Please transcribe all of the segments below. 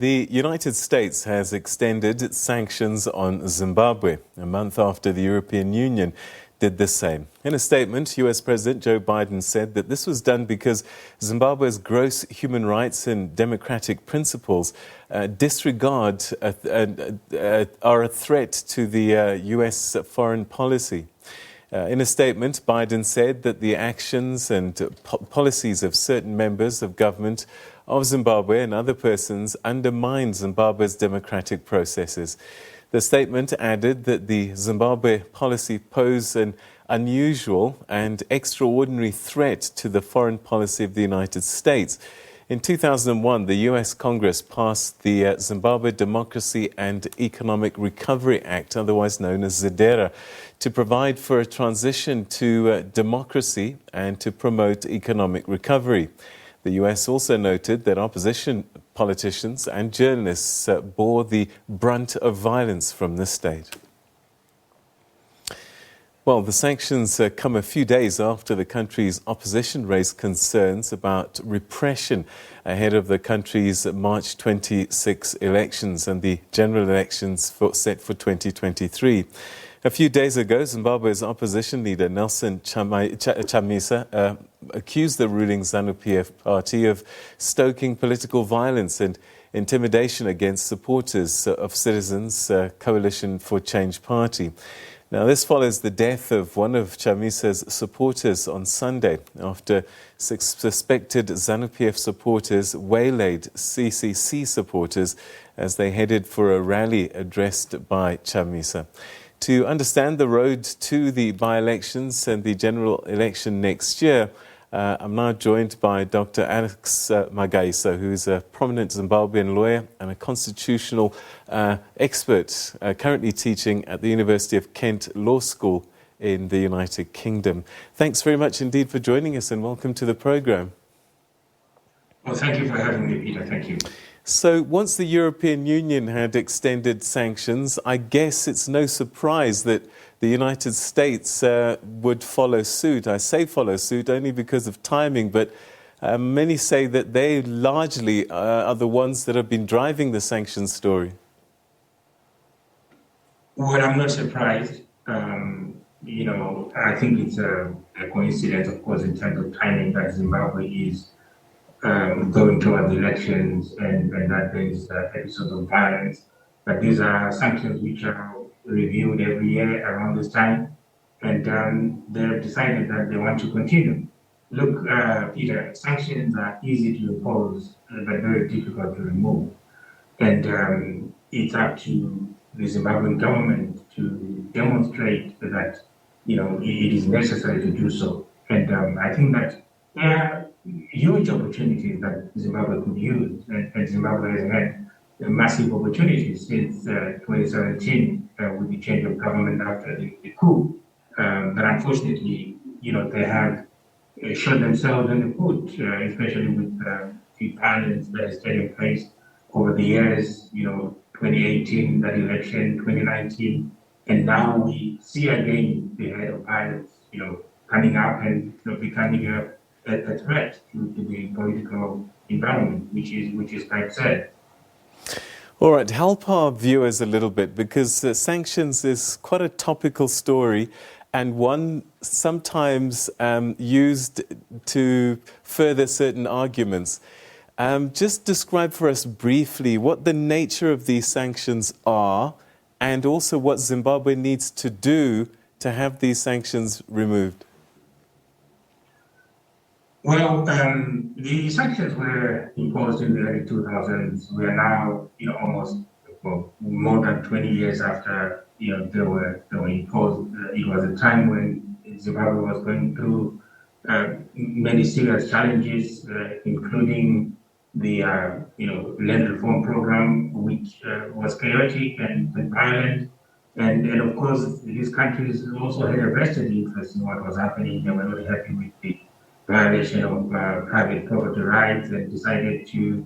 The United States has extended its sanctions on Zimbabwe a month after the European Union did the same. In a statement, US President Joe Biden said that this was done because Zimbabwe's gross human rights and democratic principles are a threat to the US foreign policy. In a statement, Biden said that the actions and policies of certain members of government of Zimbabwe and other persons undermine Zimbabwe's democratic processes. The statement added that the Zimbabwe policy posed an unusual and extraordinary threat to the foreign policy of the United States. In 2001, the US Congress passed the Zimbabwe Democracy and Economic Recovery Act, otherwise known as ZEDERA, to provide for a transition to democracy and to promote economic recovery. The US also noted that opposition politicians and journalists bore the brunt of violence from the state. Well, the sanctions come a few days after the country's opposition raised concerns about repression ahead of the country's March 26 elections and the general elections set for 2023. A few days ago, Zimbabwe's opposition leader Nelson Chamisa accused the ruling Zanu PF party of stoking political violence and intimidation against supporters of Citizens Coalition for Change party. Now, this follows the death of one of Chamisa's supporters on Sunday after suspected Zanu PF supporters waylaid CCC supporters as they headed for a rally addressed by Chamisa. To understand the road to the by-elections and the general election next year, I'm now joined by Dr. Alex Magaisa, who is a prominent Zimbabwean lawyer and a constitutional expert, currently teaching at the University of Kent Law School in the United Kingdom. Thanks very much indeed for joining us and welcome to the program. Well, thank you for having me, Peter. Thank you. So once the European Union had extended sanctions, I guess it's no surprise that the United States would follow suit. I say follow suit only because of timing, but many say that they largely are the ones that have been driving the sanctions story. Well, I'm not surprised. I think it's a coincidence, of course, in terms of timing that Zimbabwe is going towards elections and that there is episodes of violence. But these are sanctions which are reviewed every year around this time, and they've decided that they want to continue. Look, Peter, sanctions are easy to impose, but very difficult to remove. And it's up to the Zimbabwean government to demonstrate that, it is necessary to do so. And I think that there are huge opportunities that Zimbabwe could use, and Zimbabwe has had massive opportunities since 2017 with the change of government after the coup. But unfortunately, they have shot themselves in the foot, especially with the violence that has taken place over the years, 2018, that election, 2019, and now we see again the head of violence, coming up and becoming a threat to the political environment, which is quite sad. All right, help our viewers a little bit, because sanctions is quite a topical story and one sometimes used to further certain arguments. Just describe for us briefly what the nature of these sanctions are and also what Zimbabwe needs to do to have these sanctions removed. Well, the sanctions were imposed in the early 2000s. We are now, almost more than 20 years after, they were imposed. It was a time when Zimbabwe was going through many serious challenges, including the, land reform program, which was chaotic and violent. And of course, these countries also had a vested interest in what was happening. They were not happy with the violation of private property rights and decided to,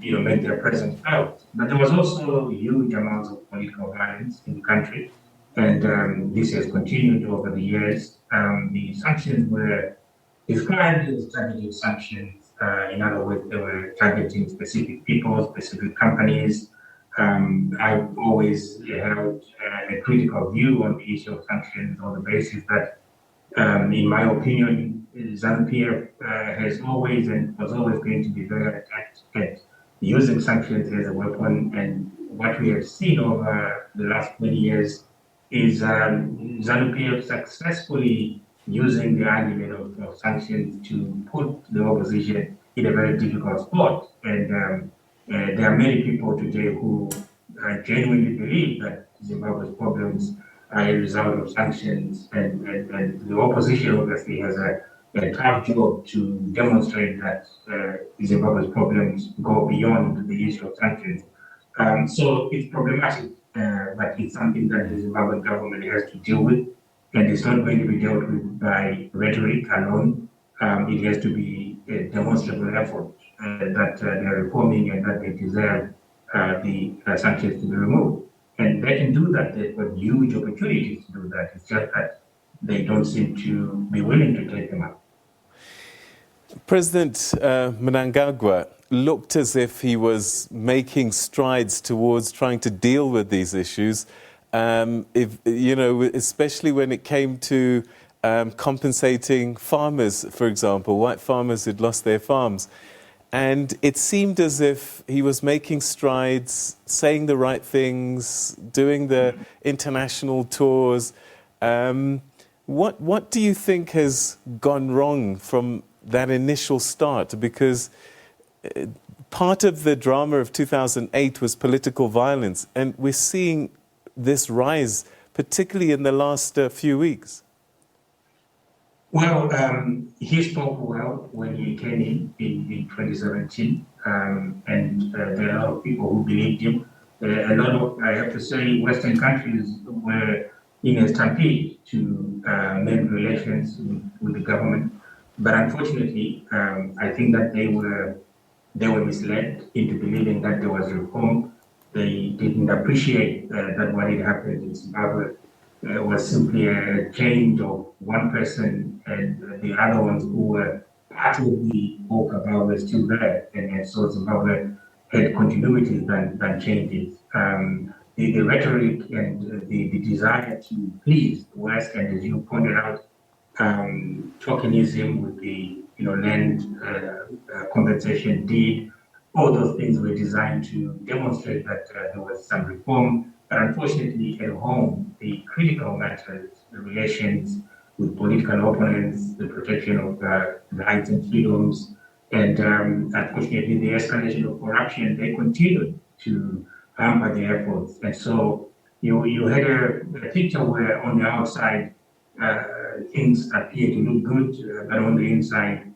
make their presence felt. But there was also huge amounts of political violence in the country, and this has continued over the years. The sanctions were described as strategic sanctions In other words, they were targeting specific people, specific companies. I've always held a critical view on the issue of sanctions on the basis that, in my opinion, Zanu PF has always and was always going to be very adept at using sanctions as a weapon. And what we have seen over the last 20 years is Zanu PF successfully using the argument of sanctions to put the opposition in a very difficult spot. And there are many people today who genuinely believe that Zimbabwe's problems are a result of sanctions, and the opposition obviously has a tough job to demonstrate that Zimbabwe's problems go beyond the issue of sanctions. So it's problematic, but it's something that the Zimbabwean government has to deal with, and it's not going to be dealt with by rhetoric alone. It has to be a demonstrable effort that they're reforming and that they deserve the sanctions to be removed. And they can do that. They've got huge opportunities to do that. It's just that they don't seem to be willing to take them up. President Mnangagwa looked as if he was making strides towards trying to deal with these issues. Especially when it came to compensating farmers, for example, white farmers who'd lost their farms. And it seemed as if he was making strides, saying the right things, doing the international tours. What do you think has gone wrong from that initial start? Because part of the drama of 2008 was political violence, and we're seeing this rise, particularly in the last few weeks. Well, he spoke well when he came in 2017, and there are a lot of people who believed him. A lot of, I have to say, Western countries were in a stampede to mend relations with the government. But unfortunately, I think that they were misled into believing that there was reform. They didn't appreciate that what had happened in Zimbabwe was simply a change of one person, and the other ones who were part of the walk about were still there. And so Zimbabwe had continuities than changes. The rhetoric and the desire to please the West, and as you pointed out, tokenism with the land compensation deed, all those things were designed to demonstrate that there was some reform. But unfortunately, at home, the critical matters, the relations with political opponents, the protection of rights and freedoms, and unfortunately, the escalation of corruption, they continued to hamper the efforts. And so you had a picture where on the outside, things appear to look good, but on the inside,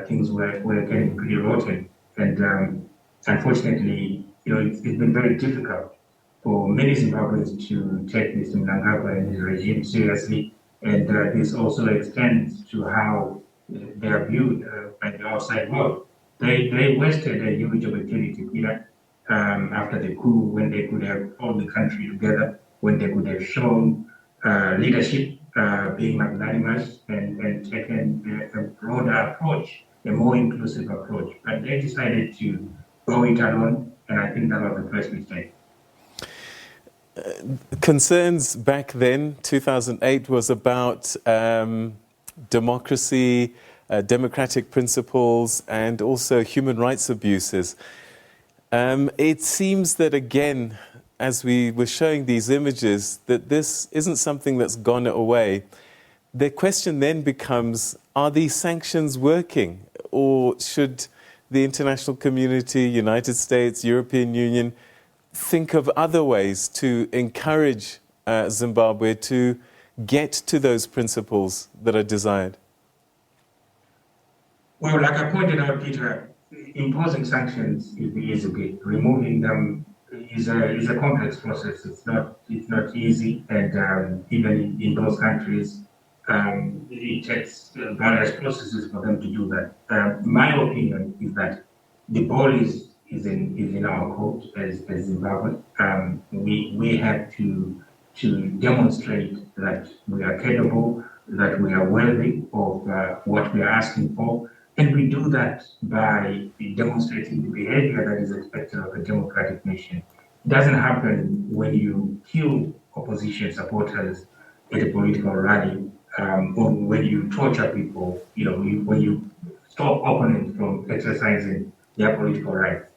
things were getting pretty rotten. And unfortunately, it's been very difficult for many Zimbabweans to take Mr. Mnangagwa and his regime seriously. And this also extends to how they are viewed by the outside world. They wasted a huge opportunity here after the coup, when they could have held the country together, when they could have shown leadership, being magnanimous and taken a broader approach, a more inclusive approach. But they decided to go it alone, and I think that was the first mistake. Concerns back then, 2008, was about democracy, democratic principles, and also human rights abuses. It seems that, again, as we were showing these images, that this isn't something that's gone away. The question then becomes, are these sanctions working? Or should the international community, United States, European Union, think of other ways to encourage Zimbabwe to get to those principles that are desired? Well, like I pointed out, Peter, imposing sanctions is the easy bit. Removing them is a complex process. It's not easy, and even in those countries, it takes various processes for them to do that. My opinion is that the ball is in our court as Zimbabwe. We have to demonstrate that we are capable, that we are worthy of what we are asking for, And we do that by demonstrating the behavior that is expected of a democratic nation. It doesn't happen when you kill opposition supporters at a political rally, or when you torture people, when you stop opponents from exercising their political rights.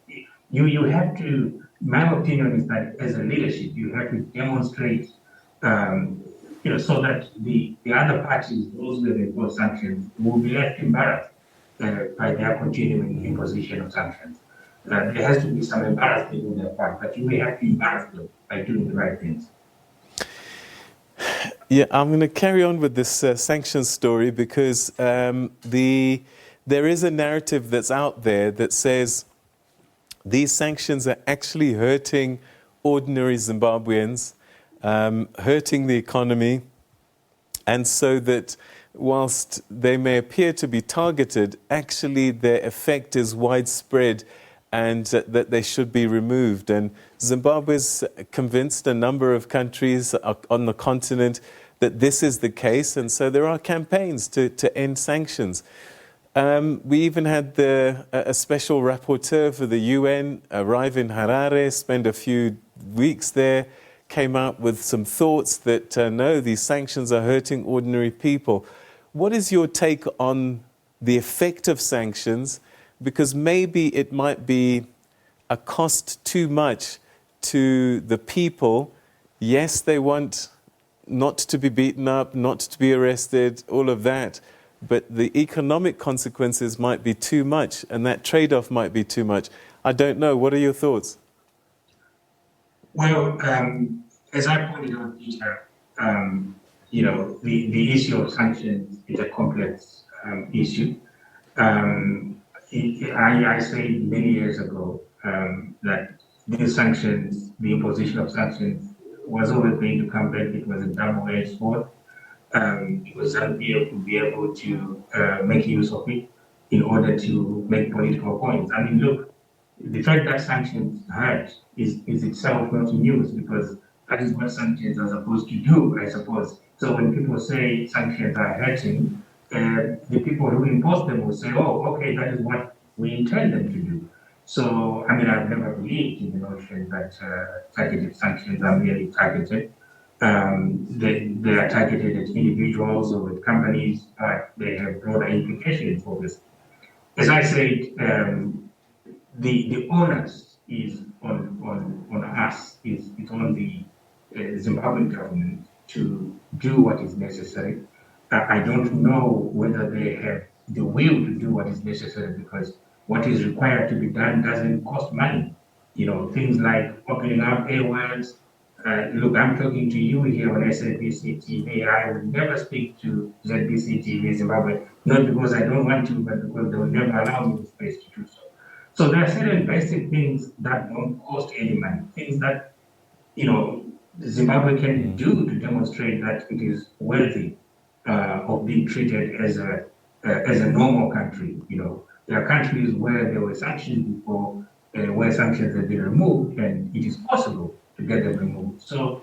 You have to, my opinion is that as a leadership, you have to demonstrate, so that the other parties, those with impose sanctions, will be left embarrassed by their continuing imposition of sanctions. There has to be some embarrassment on their part, but you may have to embarrass them by doing the right things. Yeah, I'm going to carry on with this sanctions story because there is a narrative that's out there that says these sanctions are actually hurting ordinary Zimbabweans, hurting the economy, and so that whilst they may appear to be targeted, actually their effect is widespread and that they should be removed. And Zimbabwe's convinced a number of countries on the continent that this is the case, and so there are campaigns to end sanctions. We even had a special rapporteur for the UN arrive in Harare, spend a few weeks there, came out with some thoughts that, no, these sanctions are hurting ordinary people. What is your take on the effect of sanctions? Because maybe it might be a cost too much to the people. Yes, they want not to be beaten up, not to be arrested, all of that. But the economic consequences might be too much, and that trade-off might be too much. I don't know. What are your thoughts? Well, as I pointed out, Peter, the issue of sanctions is a complex issue. I said many years ago that these sanctions, the imposition of sanctions, was always going to come back. It was a double-edged sword. Because Zanu PF to be able to make use of it in order to make political points. I mean, look, the fact that sanctions hurt is itself not news, because that is what sanctions are supposed to do, I suppose. So when people say sanctions are hurting, the people who impose them will say, oh, okay, that is what we intend them to do. So, I mean, I've never believed in the notion that targeted sanctions are merely targeted. They are targeted at individuals or with companies, but they have broader implications for this. As I said, the onus is on us, it's on the Zimbabwean government to do what is necessary. I don't know whether they have the will to do what is necessary, because what is required to be done doesn't cost money. Things like opening up airwaves. Look, I'm talking to you here on SABC TV. I would never speak to ZBC TV Zimbabwe, not because I don't want to, but because they will never allow me the space to do so. So there are certain basic things that don't cost any money, things that, Zimbabwe can do to demonstrate that it is worthy of being treated as a normal country. There are countries where there were sanctions before, where sanctions have been removed, and it is possible to get them removed. So,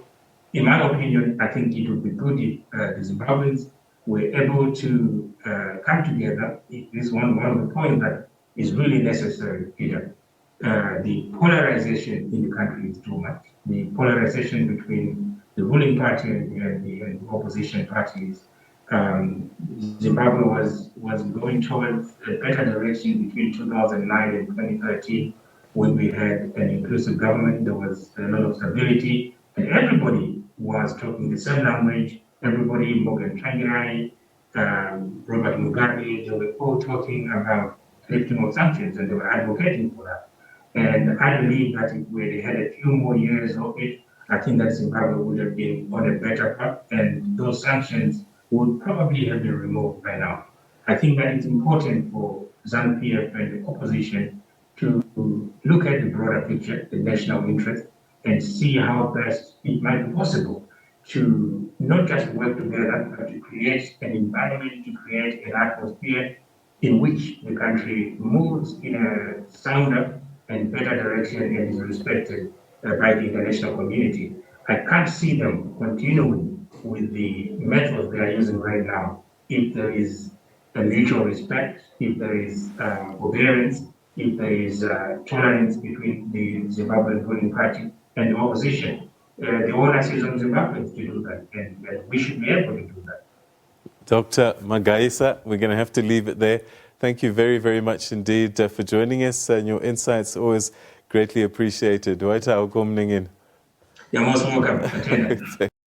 in my opinion, I think it would be good if the Zimbabweans were able to come together. This is one of the points that is really necessary, Peter. The polarization in the country is too much. The polarization between the ruling party and the opposition parties. Zimbabwe was going towards a better direction between 2009 and 2013, when we had an inclusive government. There was a lot of stability, and everybody was talking the same language. Everybody, Morgan Tsvangirai, Robert Mugabe, they were all talking about lifting of sanctions, and they were advocating for that. And I believe that if we had a few more years of it, I think that Zimbabwe would have been on a better path, and those sanctions would probably have been removed by now. I think that it's important for Zanu PF and the opposition to look at the broader picture, the national interest, and see how best it might be possible to not just work together, but to create an environment, to create an atmosphere in which the country moves in a sounder and better direction and is respected by the international community. I can't see them continuing with the methods they are using right now if there is a mutual respect if there is forbearance, if there is tolerance between the Zimbabwean ruling party and the opposition. The onus is on Zimbabwe to do that, and we should be able to do that. Dr. Magaisa, we're going to have to leave it there. Thank you very, very much indeed for joining us, and your insights always greatly appreciated. You're most welcome.